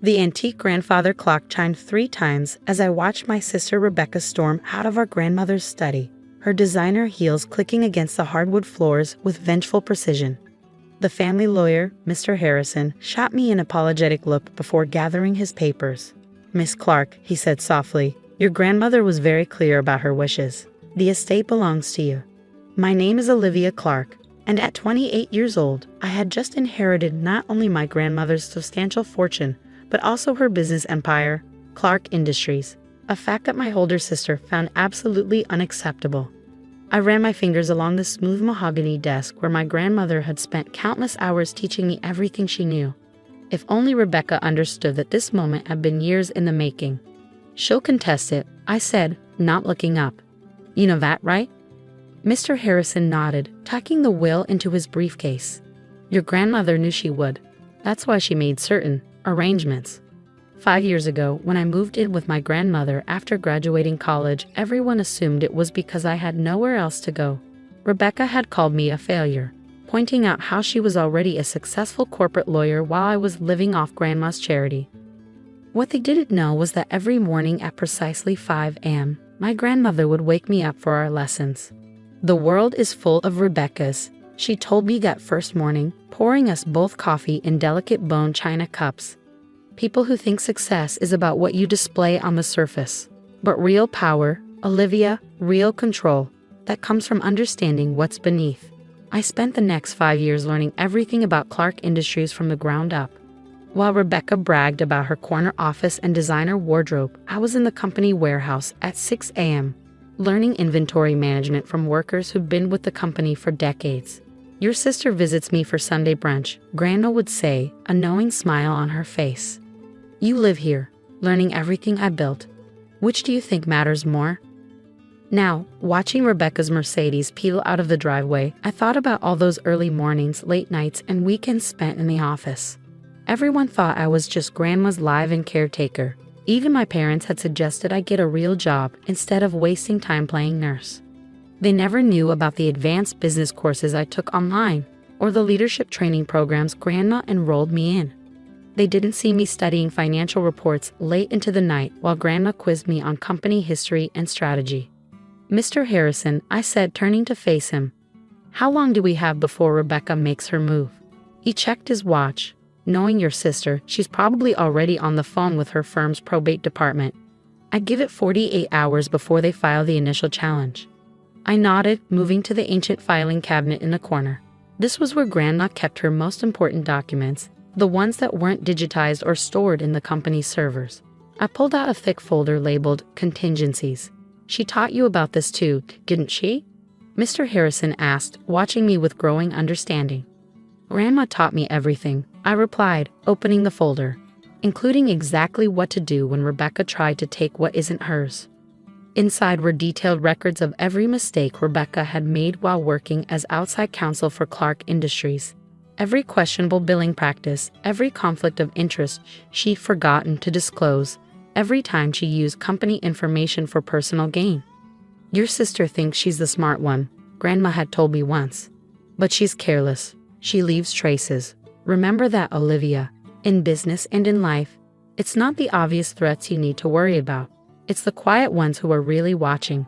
The antique grandfather clock chimed 3 times as I watched my sister Rebecca storm out of our grandmother's study, her designer heels clicking against the hardwood floors with vengeful precision. The family lawyer, Mr. Harrison, shot me an apologetic look before gathering his papers. "Miss Clark," he said softly, "your grandmother was very clear about her wishes. The estate belongs to you. My name is Olivia Clark, and at 28 years old, I had just inherited not only my grandmother's substantial fortune, but also her business empire, Clark Industries, a fact that my older sister found absolutely unacceptable. I ran my fingers along the smooth mahogany desk where my grandmother had spent countless hours teaching me everything she knew. If only Rebecca understood that this moment had been years in the making. "She'll contest it," I said, not looking up. "You know that, right?" Mr. Harrison nodded, tucking the will into his briefcase. "Your grandmother knew she would. That's why she made certain arrangements. 5 years ago, when I moved in with my grandmother after graduating college, everyone assumed it was because I had nowhere else to go. Rebecca had called me a failure, pointing out how she was already a successful corporate lawyer while I was living off Grandma's charity. What they didn't know was that every morning at precisely 5 a.m., my grandmother would wake me up for our lessons. The world is full of Rebeccas, she told me that first morning, pouring us both coffee in delicate bone china cups. People who think success is about what you display on the surface. But real power, Olivia, real control, that comes from understanding what's beneath. I spent the next 5 years learning everything about Clark Industries from the ground up. While Rebecca bragged about her corner office and designer wardrobe, I was in the company warehouse at 6 a.m., learning inventory management from workers who've been with the company for decades. "Your sister visits me for Sunday brunch," Grandma would say, a knowing smile on her face. "You live here, learning everything I built. Which do you think matters more?" Now, watching Rebecca's Mercedes peel out of the driveway, I thought about all those early mornings, late nights, and weekends spent in the office. Everyone thought I was just Grandma's live-in caretaker. Even my parents had suggested I get a real job instead of wasting time playing nurse. They never knew about the advanced business courses I took online, or the leadership training programs Grandma enrolled me in. They didn't see me studying financial reports late into the night while Grandma quizzed me on company history and strategy. "Mr. Harrison," I said, turning to face him, "how long do we have before Rebecca makes her move?" He checked his watch. "Knowing your sister, she's probably already on the phone with her firm's probate department. I'd give it 48 hours before they file the initial challenge." I nodded, moving to the ancient filing cabinet in the corner. This was where Grandma kept her most important documents, the ones that weren't digitized or stored in the company's servers. I pulled out a thick folder labeled Contingencies. "She taught you about this too, didn't she?" Mr. Harrison asked, watching me with growing understanding. "Grandma taught me everything," I replied, opening the folder, including exactly what to do when Rebecca tried to take what isn't hers. Inside were detailed records of every mistake Rebecca had made while working as outside counsel for Clark Industries. Every questionable billing practice, every conflict of interest she'd forgotten to disclose, every time she used company information for personal gain. "Your sister thinks she's the smart one," Grandma had told me once. "But she's careless. She leaves traces. Remember that, Olivia. In business and in life, it's not the obvious threats you need to worry about. It's the quiet ones who are really watching."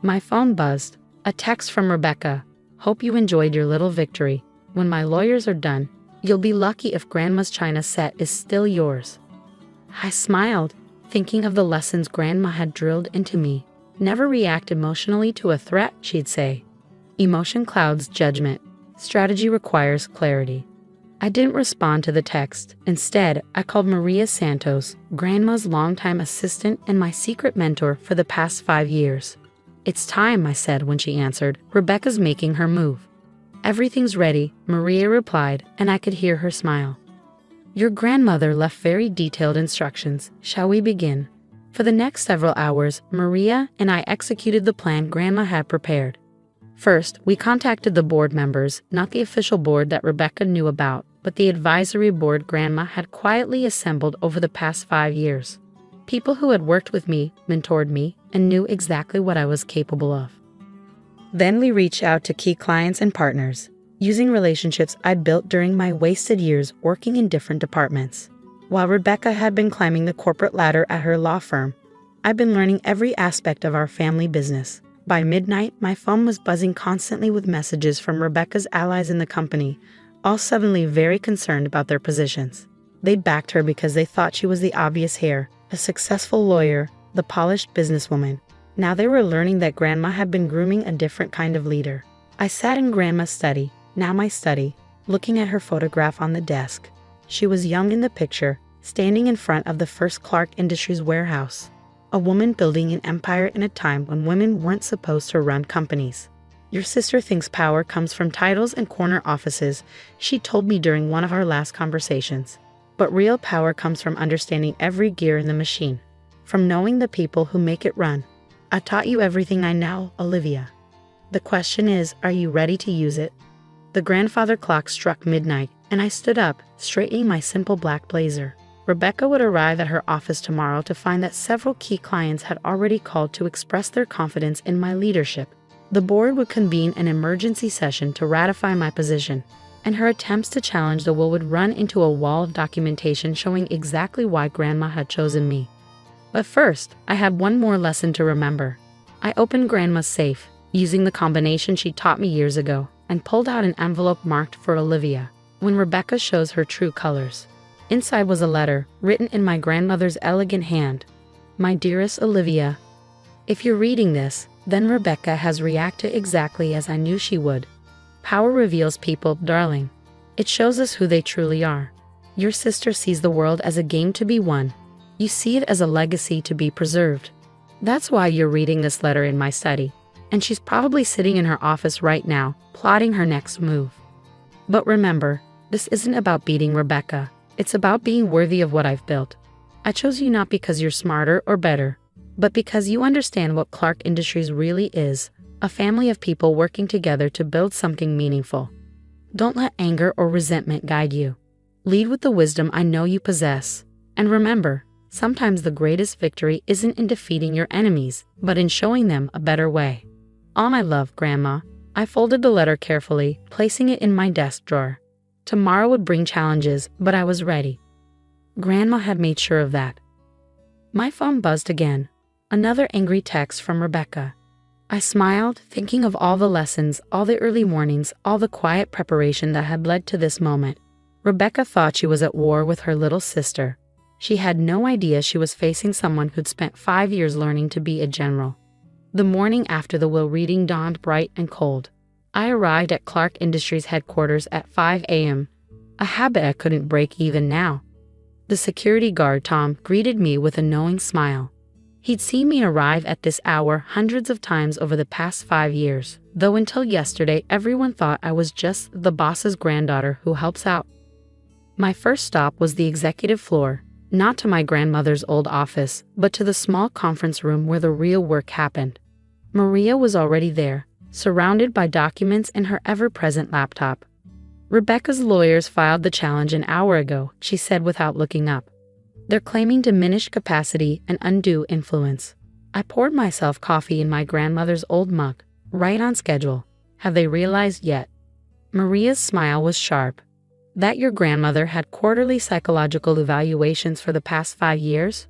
My phone buzzed. A text from Rebecca. "Hope you enjoyed your little victory. When my lawyers are done, you'll be lucky if Grandma's china set is still yours." I smiled, thinking of the lessons Grandma had drilled into me. "Never react emotionally to a threat," she'd say. "Emotion clouds judgment. Strategy requires clarity." I didn't respond to the text. Instead, I called Maria Santos, Grandma's longtime assistant and my secret mentor for the past 5 years. "It's time," I said when she answered. "Rebecca's making her move." "Everything's ready," Maria replied, and I could hear her smile. "Your grandmother left very detailed instructions. Shall we begin?" For the next several hours, Maria and I executed the plan Grandma had prepared. First, we contacted the board members, not the official board that Rebecca knew about, but the advisory board Grandma had quietly assembled over the past 5 years. People who had worked with me, mentored me, and knew exactly what I was capable of. Then we reached out to key clients and partners, using relationships I built during my wasted years working in different departments. While Rebecca had been climbing the corporate ladder at her law firm, I'd been learning every aspect of our family business. By midnight, my phone was buzzing constantly with messages from Rebecca's allies in the company, all suddenly very concerned about their positions. They backed her because they thought she was the obvious heir, a successful lawyer, the polished businesswoman. Now they were learning that Grandma had been grooming a different kind of leader. I sat in Grandma's study, now my study, looking at her photograph on the desk. She was young in the picture, standing in front of the first Clark Industries warehouse. A woman building an empire in a time when women weren't supposed to run companies. Your sister thinks power comes from titles and corner offices, she told me during one of our last conversations. But real power comes from understanding every gear in the machine, from knowing the people who make it run. I taught you everything I know, Olivia. The question is, are you ready to use it? The grandfather clock struck midnight, and I stood up, straightening my simple black blazer. Rebecca would arrive at her office tomorrow to find that several key clients had already called to express their confidence in my leadership. The board would convene an emergency session to ratify my position, and her attempts to challenge the will would run into a wall of documentation showing exactly why Grandma had chosen me. But first, I had one more lesson to remember. I opened Grandma's safe, using the combination she taught me years ago, and pulled out an envelope marked for Olivia, when Rebecca shows her true colors. Inside was a letter, written in my grandmother's elegant hand. My dearest Olivia, if you're reading this, then Rebecca has reacted exactly as I knew she would. Power reveals people, darling. It shows us who they truly are. Your sister sees the world as a game to be won. You see it as a legacy to be preserved. That's why you're reading this letter in my study, and she's probably sitting in her office right now, plotting her next move. But remember, this isn't about beating Rebecca. It's about being worthy of what I've built. I chose you not because you're smarter or better, but because you understand what Clark Industries really is, a family of people working together to build something meaningful. Don't let anger or resentment guide you. Lead with the wisdom I know you possess. And remember, sometimes the greatest victory isn't in defeating your enemies, but in showing them a better way. All my love, Grandma. I folded the letter carefully, placing it in my desk drawer. Tomorrow would bring challenges, but I was ready. Grandma had made sure of that. My phone buzzed again. Another angry text from Rebecca. I smiled, thinking of all the lessons, all the early mornings, all the quiet preparation that had led to this moment. Rebecca thought she was at war with her little sister. She had no idea she was facing someone who'd spent 5 years learning to be a general. The morning after the will reading dawned bright and cold. I arrived at Clark Industries headquarters at 5 a.m., a habit I couldn't break even now. The security guard, Tom, greeted me with a knowing smile. He'd seen me arrive at this hour hundreds of times over the past 5 years, though until yesterday everyone thought I was just the boss's granddaughter who helps out. My first stop was the executive floor, not to my grandmother's old office, but to the small conference room where the real work happened. Maria was already there, surrounded by documents in her ever-present laptop. Rebecca's lawyers filed the challenge an hour ago, she said without looking up. They're claiming diminished capacity and undue influence. I poured myself coffee in my grandmother's old mug, right on schedule. Have they realized yet? Maria's smile was sharp. That your grandmother had quarterly psychological evaluations for the past 5 years?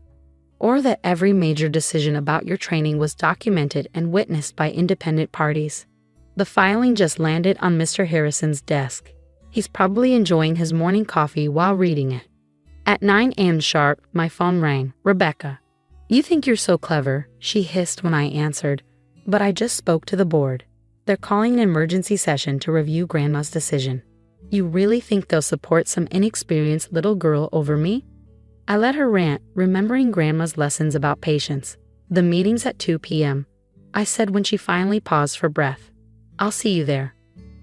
Or that every major decision about your training was documented and witnessed by independent parties? The filing just landed on Mr. Harrison's desk. He's probably enjoying his morning coffee while reading it. At 9 a.m. sharp, my phone rang. Rebecca. You think you're so clever, she hissed when I answered, but I just spoke to the board. They're calling an emergency session to review Grandma's decision. You really think they'll support some inexperienced little girl over me? I let her rant, remembering Grandma's lessons about patience. The meeting's at 2 p.m., I said when she finally paused for breath. I'll see you there.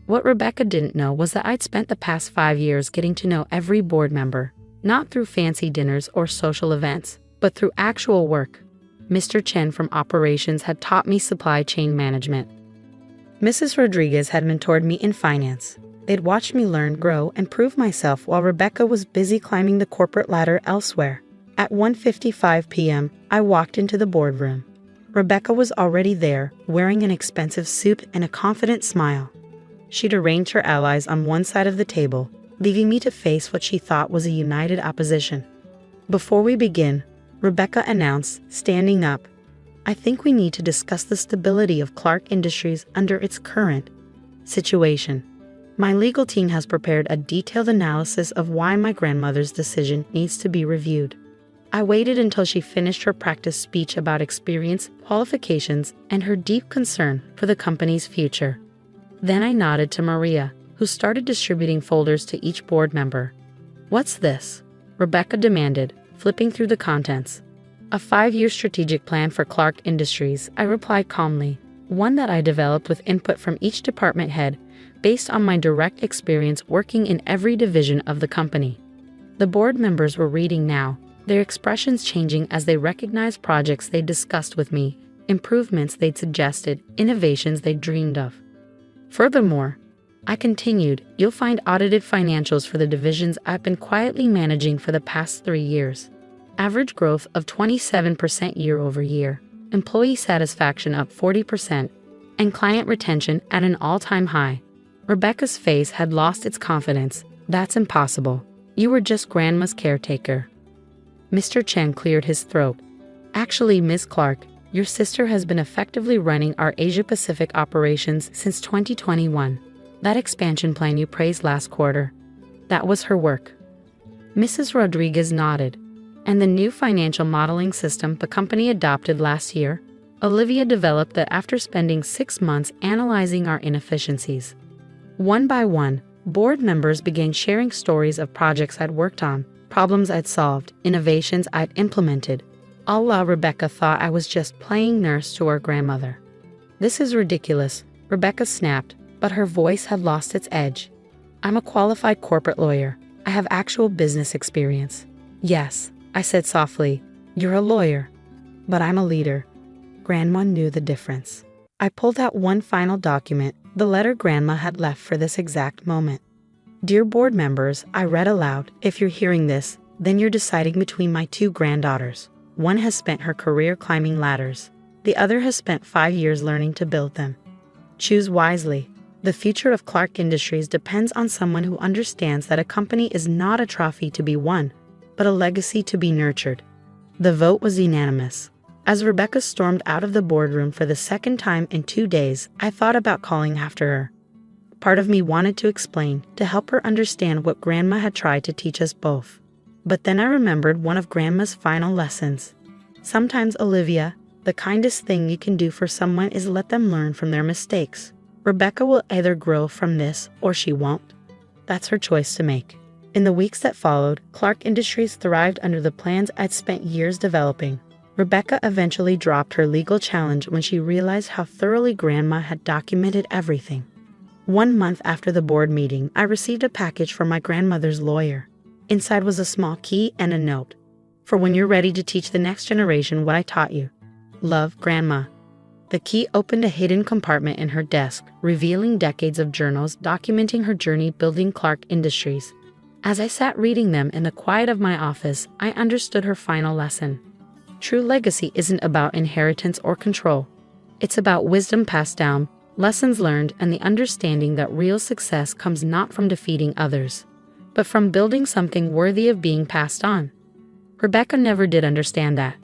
What Rebecca didn't know was that I'd spent the past 5 years getting to know every board member, not through fancy dinners or social events, but through actual work. Mr. Chen from operations had taught me supply chain management. Mrs. Rodriguez had mentored me in finance. They'd watched me learn, grow, and prove myself while Rebecca was busy climbing the corporate ladder elsewhere. At 1:55 p.m., I walked into the boardroom. Rebecca was already there, wearing an expensive suit and a confident smile. She'd arranged her allies on one side of the table, leaving me to face what she thought was a united opposition. Before we begin, Rebecca announced, standing up, I think we need to discuss the stability of Clark Industries under its current situation. My legal team has prepared a detailed analysis of why my grandmother's decision needs to be reviewed. I waited until she finished her practice speech about experience, qualifications, and her deep concern for the company's future. Then I nodded to Maria, who started distributing folders to each board member. What's this? Rebecca demanded, flipping through the contents. A 5-year strategic plan for Clark Industries, I replied calmly, one that I developed with input from each department head based on my direct experience working in every division of the company. The board members were reading now, their expressions changing as they recognized projects they'd discussed with me, improvements they'd suggested, innovations they'd dreamed of. Furthermore, I continued, you'll find audited financials for the divisions I've been quietly managing for the past 3 years. Average growth of 27% year-over-year, employee satisfaction up 40%, and client retention at an all-time high. Rebecca's face had lost its confidence. That's impossible. You were just Grandma's caretaker. Mr. Chen cleared his throat. Actually, Ms. Clark, your sister has been effectively running our Asia-Pacific operations since 2021. That expansion plan you praised last quarter, that was her work. Mrs. Rodriguez nodded. And the new financial modeling system the company adopted last year, Olivia developed that after spending 6 months analyzing our inefficiencies. One by one, board members began sharing stories of projects I'd worked on, problems I'd solved, innovations I'd implemented, all while Rebecca thought I was just playing nurse to our grandmother. This is ridiculous, Rebecca snapped, but her voice had lost its edge. I'm a qualified corporate lawyer. I have actual business experience. Yes, I said softly, you're a lawyer, but I'm a leader. Grandma knew the difference. I pulled out one final document, the letter Grandma had left for this exact moment. Dear board members, I read aloud, if you're hearing this, then you're deciding between my 2 granddaughters. One has spent her career climbing ladders. The other has spent 5 years learning to build them. Choose wisely. The future of Clark Industries depends on someone who understands that a company is not a trophy to be won, but a legacy to be nurtured. The vote was unanimous. As Rebecca stormed out of the boardroom for the second time in 2 days, I thought about calling after her. Part of me wanted to explain, to help her understand what Grandma had tried to teach us both. But then I remembered one of Grandma's final lessons. Sometimes, Olivia, the kindest thing you can do for someone is let them learn from their mistakes. Rebecca will either grow from this or she won't. That's her choice to make. In the weeks that followed, Clark Industries thrived under the plans I'd spent years developing. Rebecca eventually dropped her legal challenge when she realized how thoroughly Grandma had documented everything. 1 month after the board meeting, I received a package from my grandmother's lawyer. Inside was a small key and a note. For when you're ready to teach the next generation what I taught you. Love, Grandma. The key opened a hidden compartment in her desk, revealing decades of journals documenting her journey building Clark Industries. As I sat reading them in the quiet of my office, I understood her final lesson. True legacy isn't about inheritance or control. It's about wisdom passed down, lessons learned, and the understanding that real success comes not from defeating others, but from building something worthy of being passed on. Rebecca never did understand that.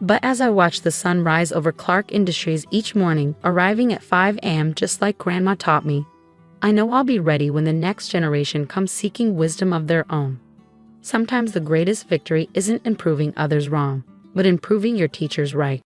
But as I watched the sun rise over Clark Industries each morning, arriving at 5 a.m. just like Grandma taught me, I know I'll be ready when the next generation comes seeking wisdom of their own. Sometimes the greatest victory isn't in proving others wrong, but in proving your teachers right.